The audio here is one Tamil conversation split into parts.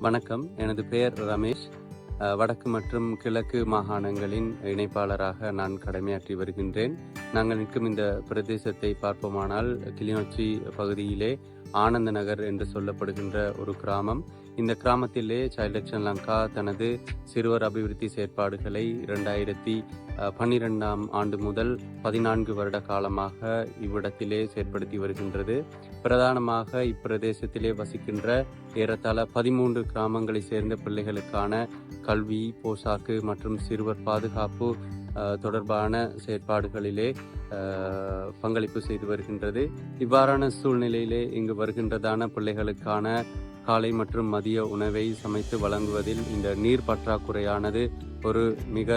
வணக்கம். எனது பெயர் ரமேஷ். வடக்கு மற்றும் கிழக்கு மாகாணங்களின் இணைப்பாளராக நான் கடமையாற்றி வருகின்றேன். நாங்கள் நிற்கும் இந்த பிரதேசத்தை பார்ப்போமானால் கிளிநொச்சி பகுதியிலே ஆனந்த நகர் என்று சொல்லப்படுகின்ற ஒரு கிராமம். இந்த கிராமத்திலே சைல்ட் ஆக்ஷன் லங்கா தனது சிறுவர் அபிவிருத்தி செயற்பாடுகளை 2012ஆம் ஆண்டு முதல் 14 வருட காலமாக இவ்விடத்திலே செயற்படுத்தி வருகின்றது. பிரதானமாக இப்பிரதேசத்திலே வசிக்கின்ற ஏறத்தாழ 13 கிராமங்களை சேர்ந்த பிள்ளைகளுக்கான கல்வி, போசாக்கு மற்றும் சிறுவர் பாதுகாப்பு தொடர்பான செயற்பாடுகளிலே பங்களிப்பு செய்து வருகின்றது. இவ்வாறான சூழ்நிலையிலே இங்கு வருகின்றதான பிள்ளைகளுக்கான காலை மற்றும் மதிய உணவை சமைத்து வழங்குவதில் இந்த நீர் பற்றாக்குறையானது ஒரு மிக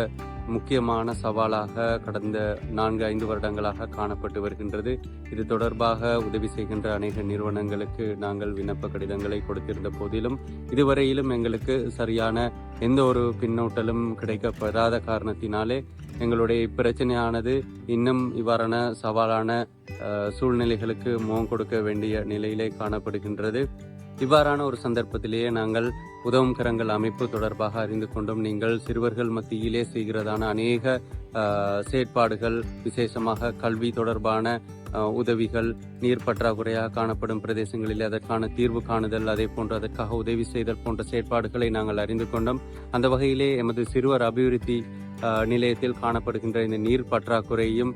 முக்கியமான சவாலாக கடந்த 4-5 வருடங்களாக காணப்பட்டு வருகின்றது. இது தொடர்பாக உதவி செய்கின்ற அநேக நிறுவனங்களுக்கு நாங்கள் விண்ணப்ப கடிதங்களை கொடுத்திருந்த போதிலும் இதுவரையிலும் எங்களுக்கு சரியான எந்த ஒரு பின்னூட்டலும் கிடைக்கப்பெறாத காரணத்தினாலே எங்களுடைய இப்பிரச்சனையானது இன்னும் இவ்வாறான சவாலான சூழ்நிலைகளுக்கு முகம் கொடுக்க வேண்டிய நிலையிலே காணப்படுகின்றது. இவ்வாறான ஒரு சந்தர்ப்பத்திலேயே நாங்கள் உதவும் கரங்கள் அமைப்பு தொடர்பாக அறிந்து கொண்டோம். நீங்கள் சிறுவர்கள் மத்தியிலே செய்கிறதான அநேக செயற்பாடுகள், விசேஷமாக கல்வி தொடர்பான உதவிகள், நீர் பற்றாக்குறையாக காணப்படும் பிரதேசங்களில் அதற்கான தீர்வு காணுதல், அதே போன்று அதற்காக உதவி செய்தல் போன்ற செயற்பாடுகளை நாங்கள் அறிந்து கொண்டோம். அந்த வகையிலே எமது சிறுவர் அபிவிருத்தி நிலையத்தில் காணப்படுகின்ற இந்த நீர் பற்றாக்குறையும்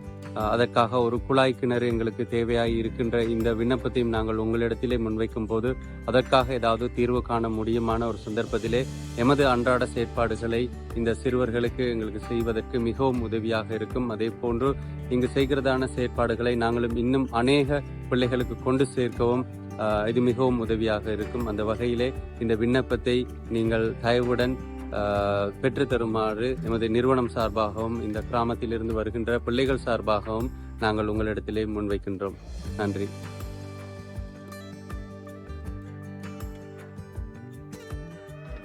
அதற்காக ஒரு குழாய் கிணறு எங்களுக்கு தேவையாய் இருக்கின்ற இந்த விண்ணப்பத்தையும் நாங்கள் உங்களிடத்திலே முன்வைக்கும் போது அதற்காக ஏதாவது தீர்வு காண முடியுமான ஒரு சந்தர்ப்பத்திலே எமது அன்றாட செயற்பாடுகளை இந்த சிறுவர்களுக்கு எங்களுக்கு செய்வதற்கு மிகவும் உதவியாக இருக்கும். அதே போன்று இங்கு செய்கிறதான செயற்பாடுகளை நாங்களும் இன்னும் அநேக பிள்ளைகளுக்கு கொண்டு சேர்க்கவும் இது மிகவும் உதவியாக இருக்கும். அந்த வகையிலே இந்த விண்ணப்பத்தை நீங்கள் தயவுடன் பெற்று தருமாறு எமது நிறுவனம் சார்பாகவும் இந்த கிராமத்திலிருந்து வருகின்ற பிள்ளைகள் சார்பாகவும் நாங்கள் உங்களிடத்திலே முன்வைக்கின்றோம். நன்றி.